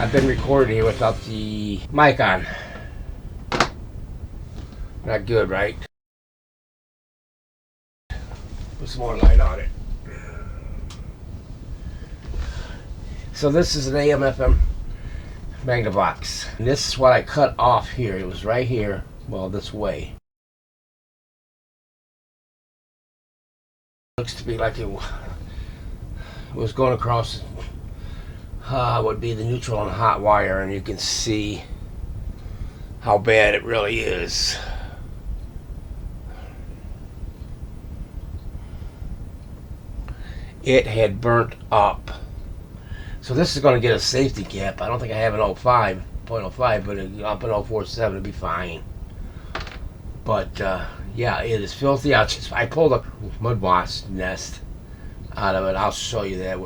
I've been recording here without the mic on. Not good, right? Put some more light on it. So this is an AM/FM Magnavox. And this is what I cut off here. It was right here. Well, this way. Looks to be like it was going across would be the neutral and hot wire, and you can see how bad it really is. It had burnt up. So this is going to get a safety cap. I don't think I have an 0.05, but up in 047 it'll be fine. But yeah, it is filthy. I pulled a mud wasp nest out of it. I'll show you that.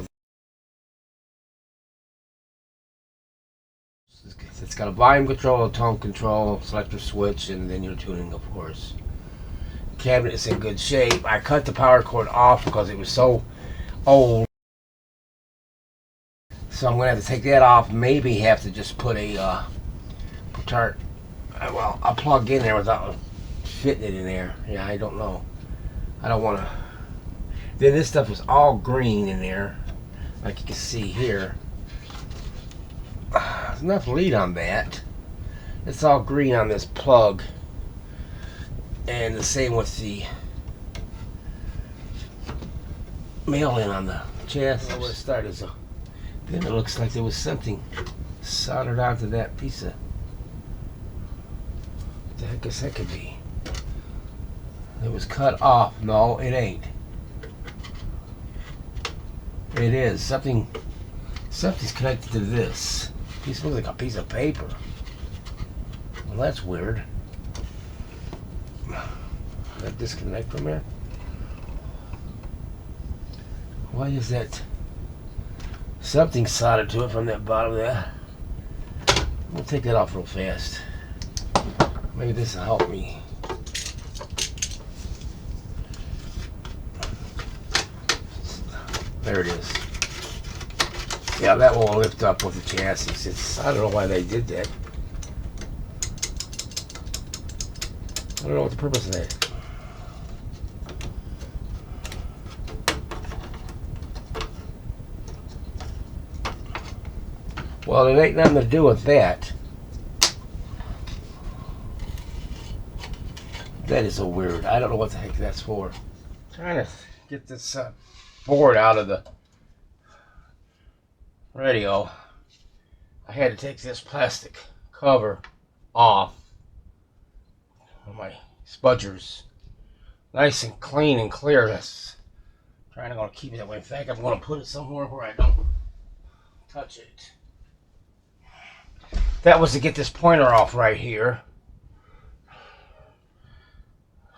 It's got a volume control, a tone control, selector switch, and then your tuning, of course. The cabinet is in good shape. I cut the power cord off because it was so old. So I'm going to have to take that off. Maybe have to just put a plug in there without fitting it in there. Yeah, I don't know. I don't want to. Then this stuff is all green in there, like you can see here. There's enough lead on that. It's all green on this plug, and the same with the mail-in on the chassis. Where it started, so then it looks like there was something soldered onto that piece of. What the heck is that could be? It was cut off. No, it ain't. It is something. Something's connected to this. This looks like a piece of paper. Well, that's weird. Did that disconnect from here? Why is that? Something soldered to it from that bottom there. We'll take that off real fast. Maybe this will help me. There it is. Yeah, that will lift up with the chassis. I don't know why they did that. I don't know what the purpose of that. Well, it ain't nothing to do with that. That is so weird. I don't know what the heck that's for. Trying to get this board out of the radio. I had to take this plastic cover off of my spudgers. Nice and clean and clear. That's trying to keep it that way. In fact, I'm going to put it somewhere where I don't touch it. That was to get this pointer off right here.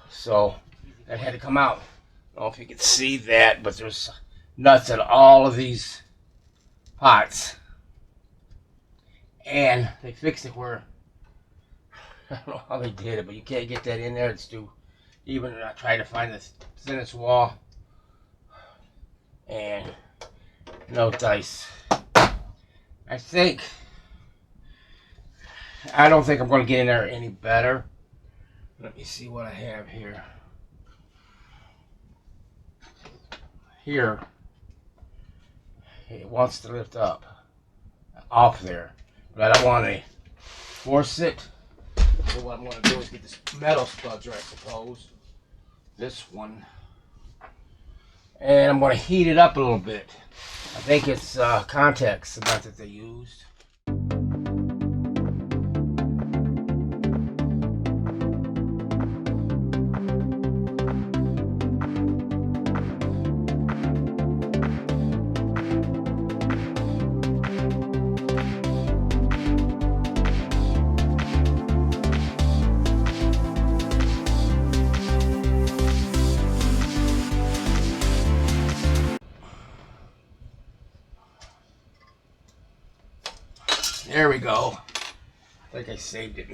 So that had to come out. I don't know if you can see that, but there's nuts in all of these pots. And they fixed it where, I don't know how they did it, but you can't get that in there. It's too, even I tried to find the thinnest wall. And no dice. I don't think I'm going to get in there any better. Let me see what I have here. Here, it wants to lift up off there, but I don't want to force it. So what I'm going to do is get this metal spudger, I suppose. This one. And I'm going to heat it up a little bit. I think it's contact cement that they used. There we go. I think I saved it.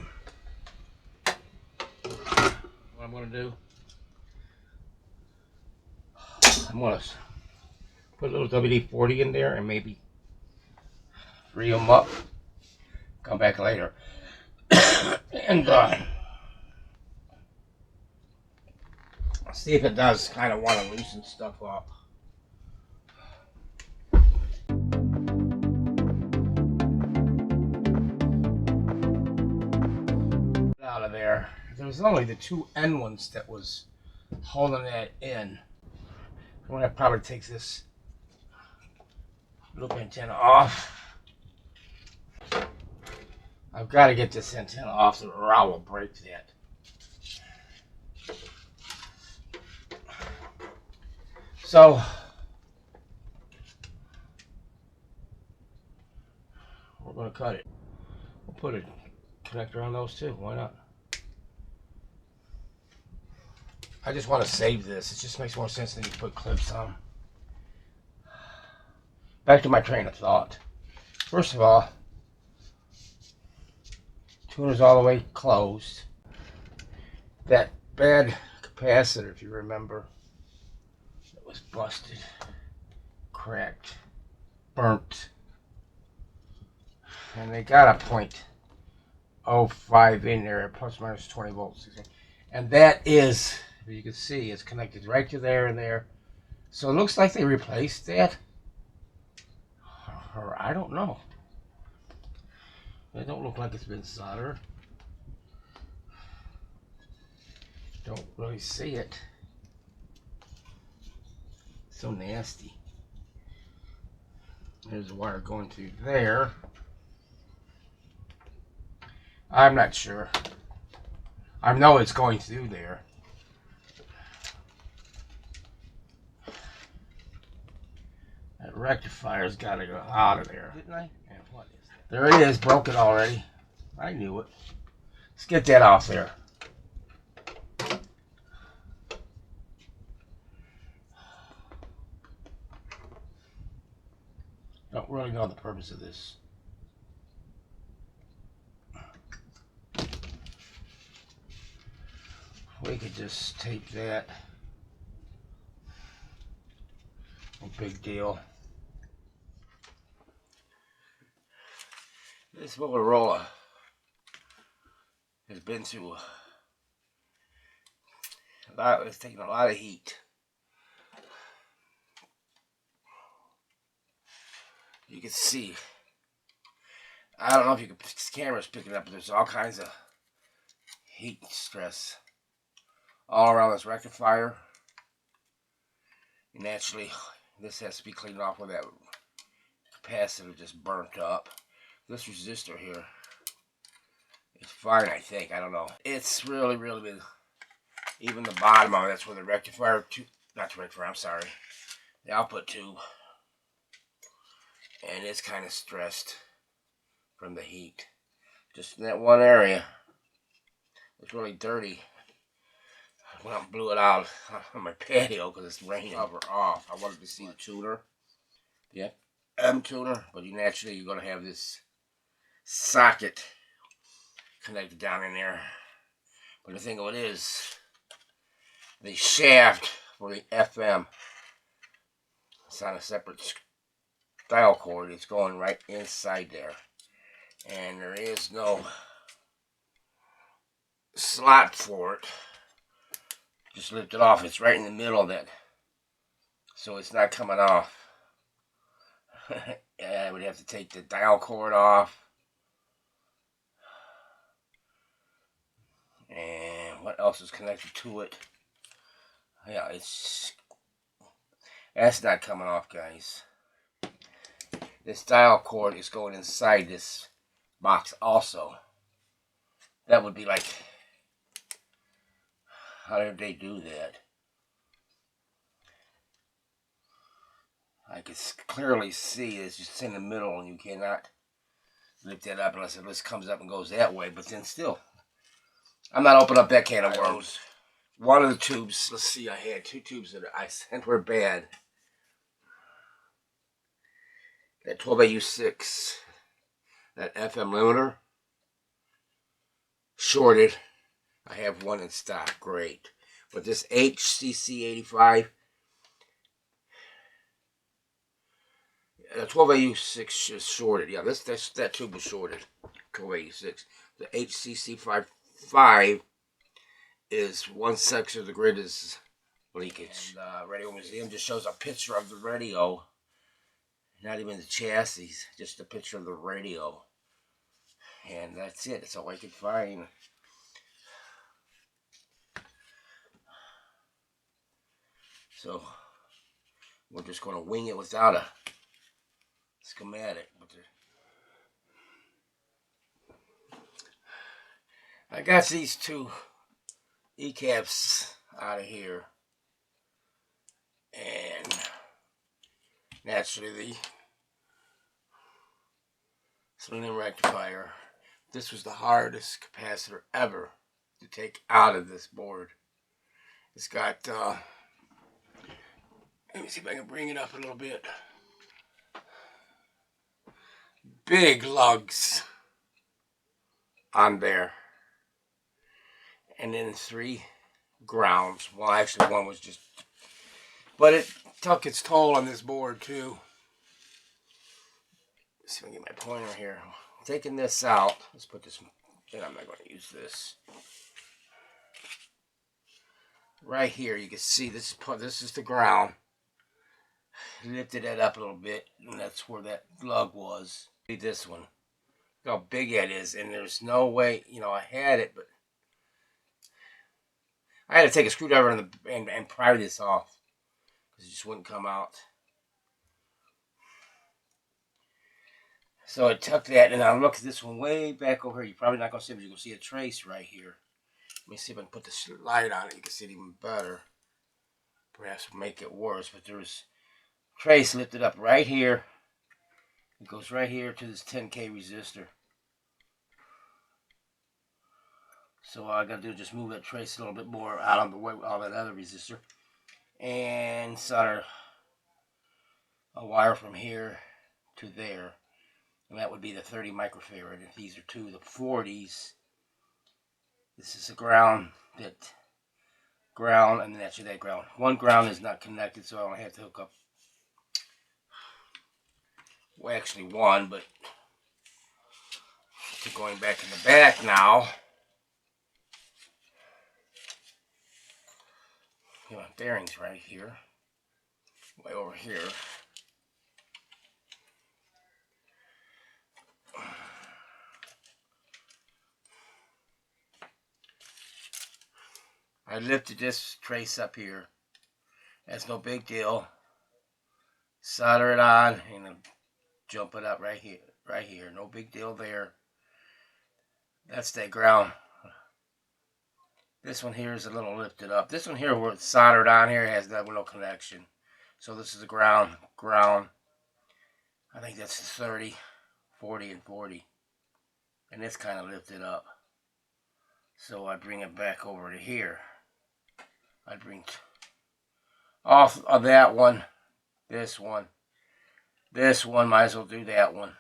What I'm going to do, I'm going to put a little WD-40 in there and maybe free them up Come back later. And see if it does kind of want to loosen stuff up. Out of there. There was only the two end ones that was holding that in. I'm gonna probably take this loop antenna off. I've got to get this antenna off or I will break that. So we're gonna cut it. We'll put a connector on those too. Why not? I just want to save this. It just makes more sense than you put clips on. Back to my train of thought. First of all, tuner's all the way closed. That bad capacitor, if you remember, it was busted, cracked, burnt, and they got a 0.05 in there, plus minus 20 volts, and that is, you can see, it's connected right to there and there. So it looks like they replaced that, or I don't know. It don't look like it's been soldered. Don't really see it. So nasty. There's a wire going through there. I'm not sure. I know it's going through there. That rectifier's got to go out of there. Didn't I? Yeah, what is that? There it is, broken already. I knew it. Let's get that off there. Don't really know the purpose of this. We could just tape that. No big deal. This Motorola has been through a lot. It's taken a lot of heat. You can see. I don't know if you can. This camera's picking up, but there's all kinds of heat stress all around this rectifier. And naturally, this has to be cleaned off where that capacitor just burnt up. This resistor here is fine, I think. I don't know. It's really been. Even the bottom of it, that's where the rectifier tube, not the rectifier, I'm sorry, the output tube. And it's kind of stressed from the heat. Just in that one area. It's really dirty. I went out and blew it out on my patio because it's raining. Cover off. I wanted to see the tuner. Yeah, M tuner, but you're going to have this socket connected down in there. But the thing of it is, the shaft for the FM, it's on a separate dial cord. It's going right inside there. And there is no slot for it. Just lift it off. It's right in the middle of that. So it's not coming off. I would have to take the dial cord off. And what else is connected to it? Yeah, that's not coming off, guys. This dial cord is going inside this box also. That would be like, how did they do that? I can clearly see it's just in the middle and you cannot lift that up unless it just comes up and goes that way. But then still, I'm not opening up that can of worms. One of the tubes, let's see, I had two tubes that I sent were bad. That 12AU6, that FM limiter, shorted. I have one in stock, great. But this HCC85, the 12AU6 is shorted. Yeah, that tube was shorted. co-86. The HCC55 is one section of the grid is leakage. And Radio Museum just shows a picture of the radio. Not even the chassis, just a picture of the radio. And that's it. That's all I could find. So we're just going to wing it without a schematic. I got these two E-caps out of here. And naturally the selenium rectifier. This was the hardest capacitor ever to take out of this board. It's got, let me see if I can bring it up a little bit. Big lugs on there. And then 3 grounds. Well, actually one was just, but it took its toll on this board too. Let's see if I can get my pointer here. Taking this out, let's put this, I'm not going to use this. Right here, you can see this is the ground. Lifted that up a little bit, and that's where that lug was. This one. Look how big that is, and there's no way, I had it, but I had to take a screwdriver and pry this off because it just wouldn't come out. So I took that, and I looked at this one way back over here. You're probably not going to see it, but you can see a trace right here. Let me see if I can put the light on it. You can see it even better. Perhaps make it worse, but there's a trace lifted up right here. It goes right here to this 10K resistor. So all I got to do is just move that trace a little bit more out of the way, all that other resistor, and solder a wire from here to there, and that would be the 30 microfarad. If these are two, the 40s. This is a ground, and then actually that ground. One ground is not connected, so I don't have to hook up. Well, actually one, but going back in the back now. Bearings right here, way over here. I lifted this trace up here. That's no big deal. Solder it on and jump it up right here. No big deal there. That's that ground. This one here is a little lifted up. This one here where it's soldered on here has no connection. So this is the ground. I think that's the 30, 40, and 40. And it's kind of lifted up. So I bring it back over to here. I bring off of that one, this one. This one, might as well do that one.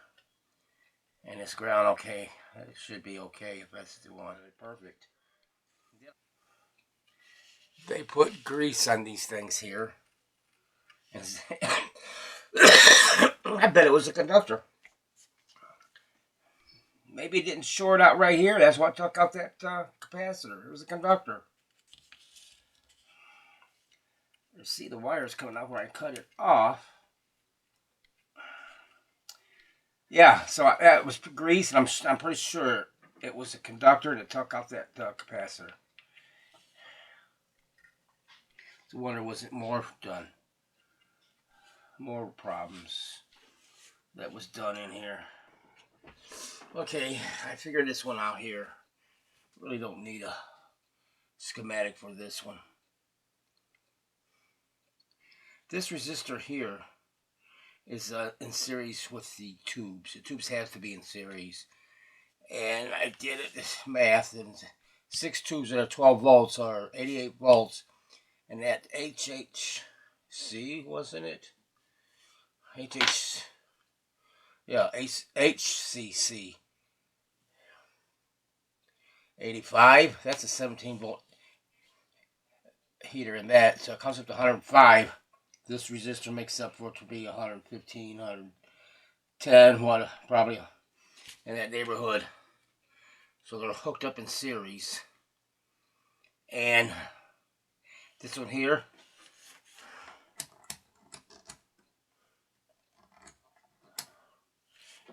And this ground, okay. It should be okay if that's the one. Perfect. They put grease on these things here. I bet it was a conductor. Maybe it didn't short out right here. That's what took out that capacitor. It was a conductor. You see the wires coming out where I cut it off. Yeah, so it was grease, and I'm pretty sure it was a conductor that took out that capacitor. So I wonder, was it more done? More problems that was done in here. Okay, I figured this one out here. Really don't need a schematic for this one. This resistor here is in series with the tubes. The tubes have to be in series. And I did it, this math, and 6 tubes that are 12 volts are 88 volts. And that HHC, wasn't it? HCC 85, that's a 17 volt heater in that, so it comes up to 105. This resistor makes up for it to be 115, 110, probably in that neighborhood. So they're hooked up in series. And this one here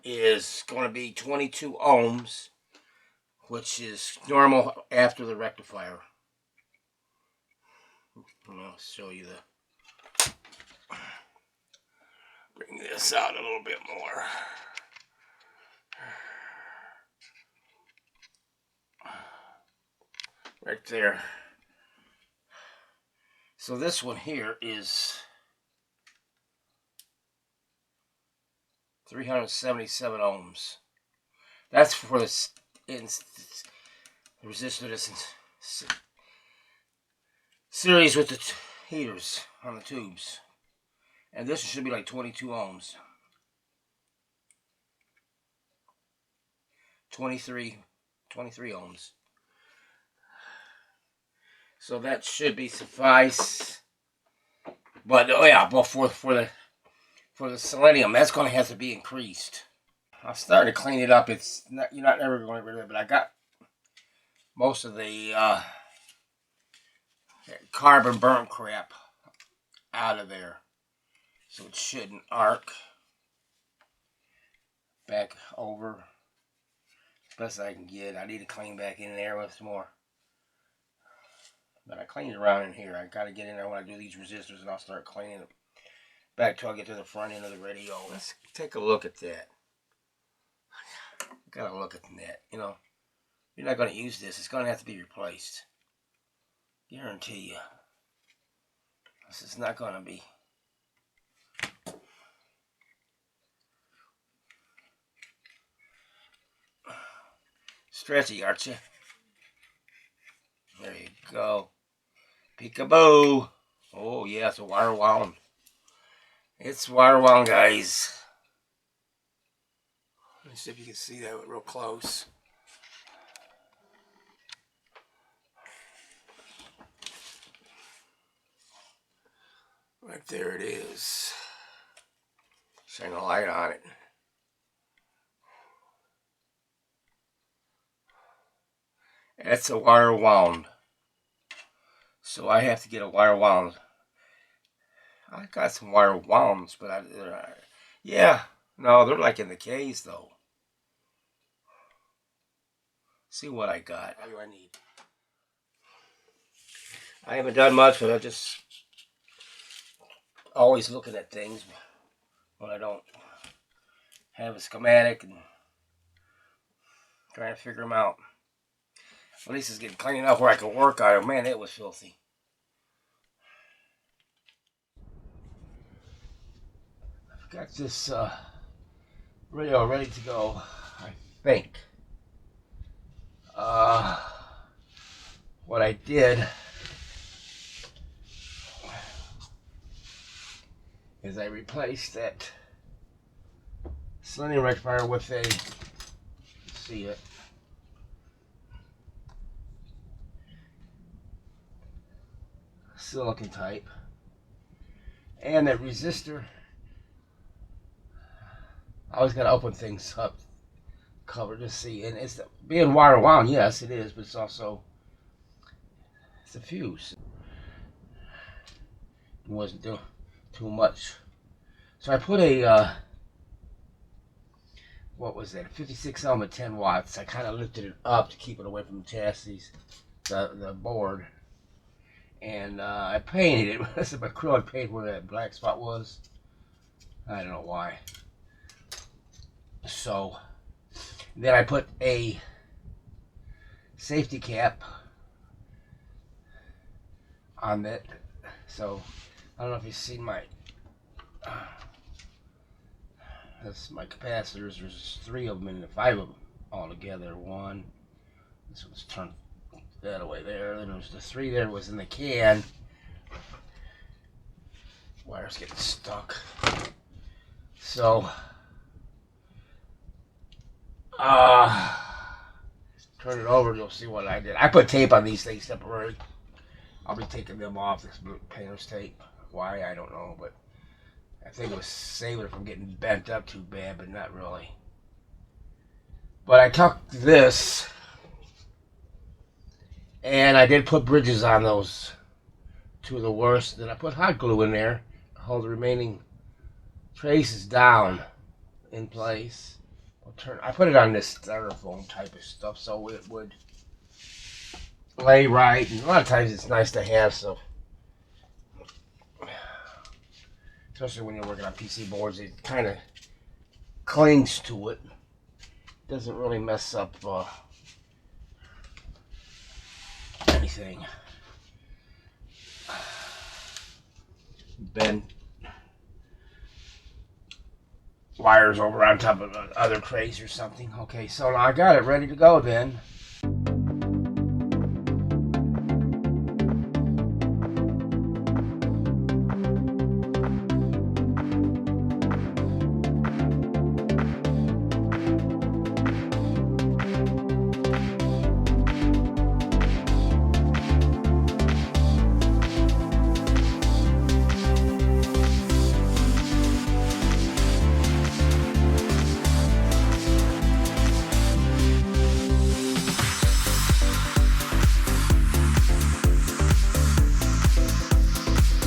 is going to be 22 ohms, which is normal after the rectifier. I'll show you bring this out a little bit more. Right there. So this one here is 377 ohms. That's for the resistor that's in series with the heaters on the tubes. And this should be like 22 ohms. 23 ohms. So that should be suffice. But oh yeah, but for the selenium, that's going to have to be increased. I'm starting to clean it up. It's not, you're not never going to get rid of it, but I got most of the carbon burn crap out of there, so it shouldn't arc back over as best I can get. I need to clean back in there with some more, but I cleaned around in here. I got to get in there when I do these resistors, and I'll start cleaning them back till I get to the front end of the radio. Let's take a look at that. Gotta look at that. You know, you're not going to use this. It's going to have to be replaced. Guarantee you. This is not going to be. Stretchy, aren't you? There you go. Peekaboo. Oh, yeah, it's a wire wound. It's wire wound, guys. Let's see if you can see that real close. Right there it is. Shine a light on it. That's a wire wound. So I have to get a wire wound. I got some wire wounds, but yeah, no, they're like in the K's though. See what I got. What do I need? I haven't done much, but I just always looking at things when I don't have a schematic and trying to figure them out. At least it's getting clean enough where I can work on it. Man, it was filthy. I've got this radio ready to go, I think. What I did is I replaced that selenium rectifier with a, see it, silicon type, and that resistor. I always got to open things up, cover to see, and it's being wire wound. Yes, it is, but it's also it's a fuse. It wasn't doing too much, so I put a what was that? 56 ohm at 10 watts. I kind of lifted it up to keep it away from the chassis, the board. And I painted it with some acrylic paint where that black spot was. I don't know why. So then I put a safety cap on that. So I don't know if you've seen my that's my capacitors. There's 3 of them and 5 of them all together. One. This one's turned that away there. Then there's the 3 there was in the can. Wire's getting stuck. So turn it over, you'll see what I did. I put tape on these things temporarily. I'll be taking them off. This painter's tape. Why, I don't know, but I think it was saving it from getting bent up too bad, but not really. But I took this And I did put bridges on those, two of the worst. Then I put hot glue in there to hold the remaining traces down in place. I put it on this styrofoam type of stuff so it would lay right. And a lot of times it's nice to have, so especially when you're working on PC boards, it kind of clings to it. Doesn't really mess up anything. Bend wires over on top of other trays or something. Okay, so now I got it ready to go then.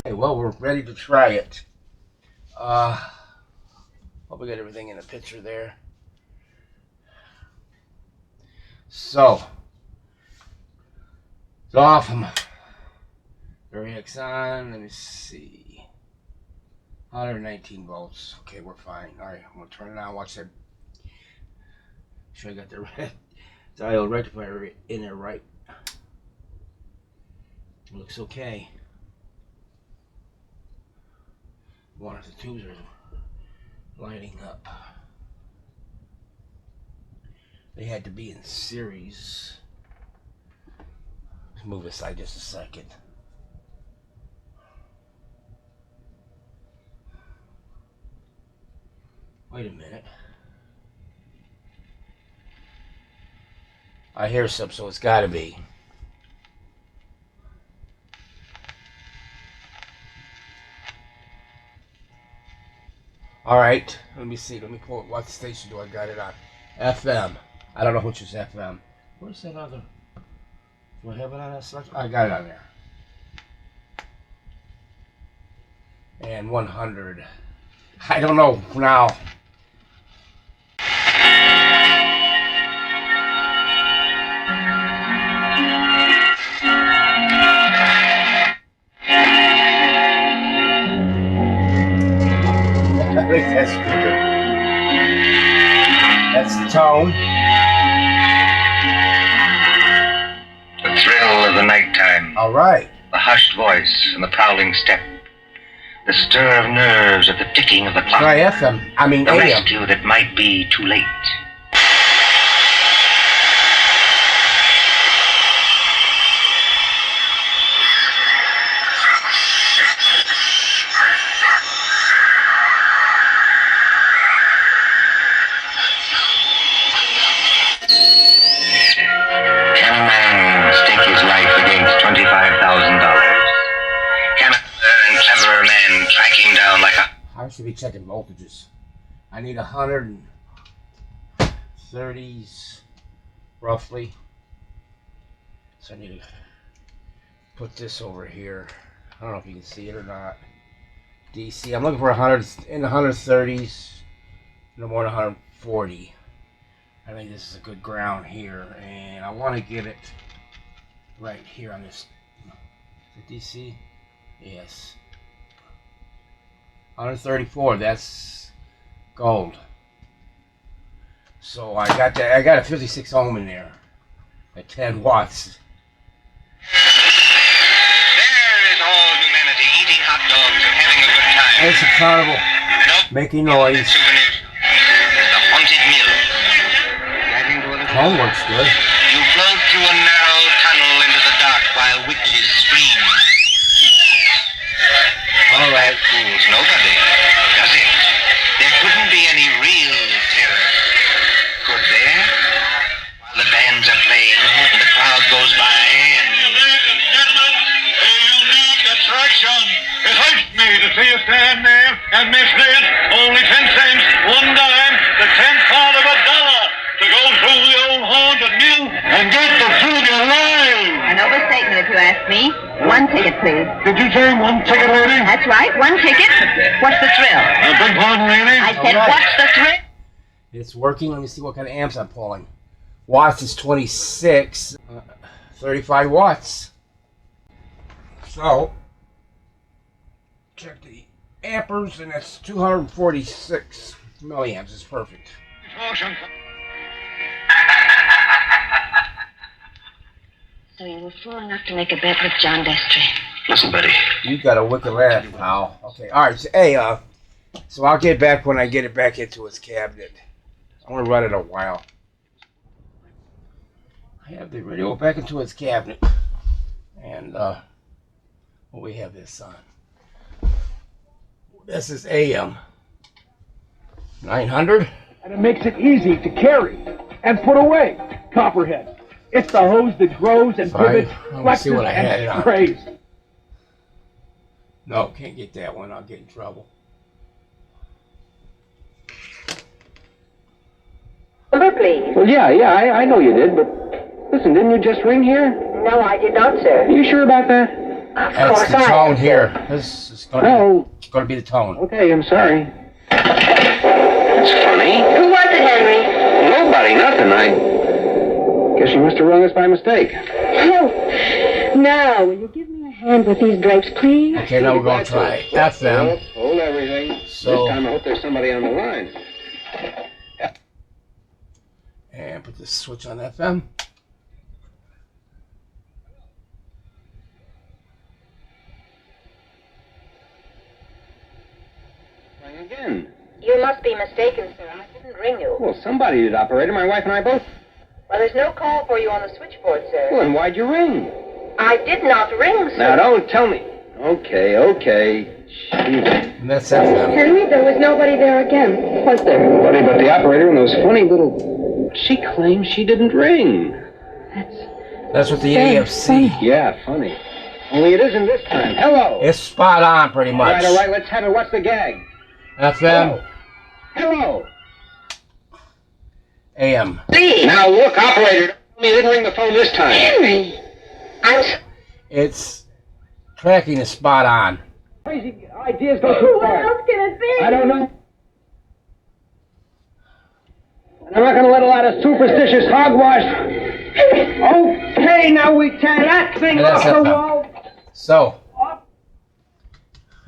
Well, we're ready to try it. Hope we got everything in the picture there. So, it's off. Variax on. Let me see. 119 volts. Okay, we're fine. All right, I'm gonna turn it on. Watch that. Sure, I got the red diode rectifier in there right. Looks okay. One of the tubes are lighting up. They had to be in series. Let's move aside just a second. Wait a minute. I hear some, so it's gotta be. All right, let me see. Let me pull it. What station do I got it on? FM. I don't know which is FM. Where's that other? Do I have it on that selection? I got it on there. And 100. I don't know now. I think that's speaker. That's the tone. The thrill of the nighttime. All right. The hushed voice and the prowling step. The stir of nerves at the ticking of the clock. Try FM. I mean the AM. rescue that might be too late. I should be checking voltages. I need 130s roughly. So I need to put this over here. I don't know if you can see it or not. DC. I'm looking for 100 in the 130s, no more than 140. I think this is a good ground here, and I want to get it right here on this. Is it DC? Yes. 134, that's gold. So I got that. I got a 56 ohm in there at 10 watts. There is all humanity eating hot dogs and having a good time. It's a carnival, making noise. The haunted mill. Phone works good. You float through a narrow tunnel into the dark while witches scream. All right. Fools nobody, does it? There couldn't be any real terror, could there? While the bands are playing and the crowd goes by and... Ladies and gentlemen, a unique attraction. It hurts me to see you stand there and miss this. Only 10 cents, one dime, the 10th part of $1 to go through the old haunted mill and get the food alive. I know, but you ask me. One ticket, please. Did you say one ticket, lady? That's right, one ticket. What's the thrill? Beg pardon, lady? I said, right. what's the thrill? It's working. Let me see what kind of amps I'm pulling. Watts is 26. 35 watts. So, check the amperes, and that's 246 milliamps. It's perfect. So you were fool enough to make a bet with John Destry. Listen, Betty. You got a wicked laugh, pal. Okay, all right. So, hey, so I'll get back when I get it back into its cabinet. I want to run it a while. I have the radio back into its cabinet, and what we have this on. This is AM 900. And it makes it easy to carry and put away. Copperhead. It's the hose that grows and pivots, See what I had it flexes, on. and sprays. No, can't get that one. I'll get in trouble. Number, please. Well, yeah, I know you did, but listen, didn't you just ring here? No, I did not, sir. Are you sure about that? That's the tone here. This is going to be the tone. Okay, I'm sorry. That's funny. Who was it, Henry? Nobody, nothing. I guess you must have rung us by mistake. Oh, now, will you give me a hand with these drapes, please? Okay, now we're going to try FM. Hold everything. So- This time I hope there's somebody on the line. And put the switch on FM. Ring again. You must be mistaken, sir. I didn't ring you. Well, somebody did, operator. My wife and I both. Well, there's no call for you on the switchboard, sir. Well, then why'd you ring? I did not ring, sir. Now, don't tell me. Okay. Jeez. And that's FM. Henry, there was nobody there again, was there? Nobody but the operator and those funny little... She claims she didn't ring. That's what the AFC. Yeah, funny. Only it isn't this time. Hello. It's spot on, pretty much. All right, let's have it. What's the gag? FM, Hello. AM. Please. Now, look, operator. Tell me you didn't ring the phone this time. Henry. It's tracking is spot on. Crazy ideas go too What far. else can it be? I don't know. And I'm not going to let a lot of superstitious hogwash. Okay, now we tear that thing And off that's the FM. wall. So,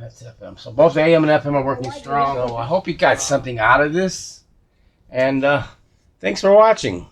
that's FM. So both AM and FM are working strong. So I hope you got something out of this. And thanks for watching.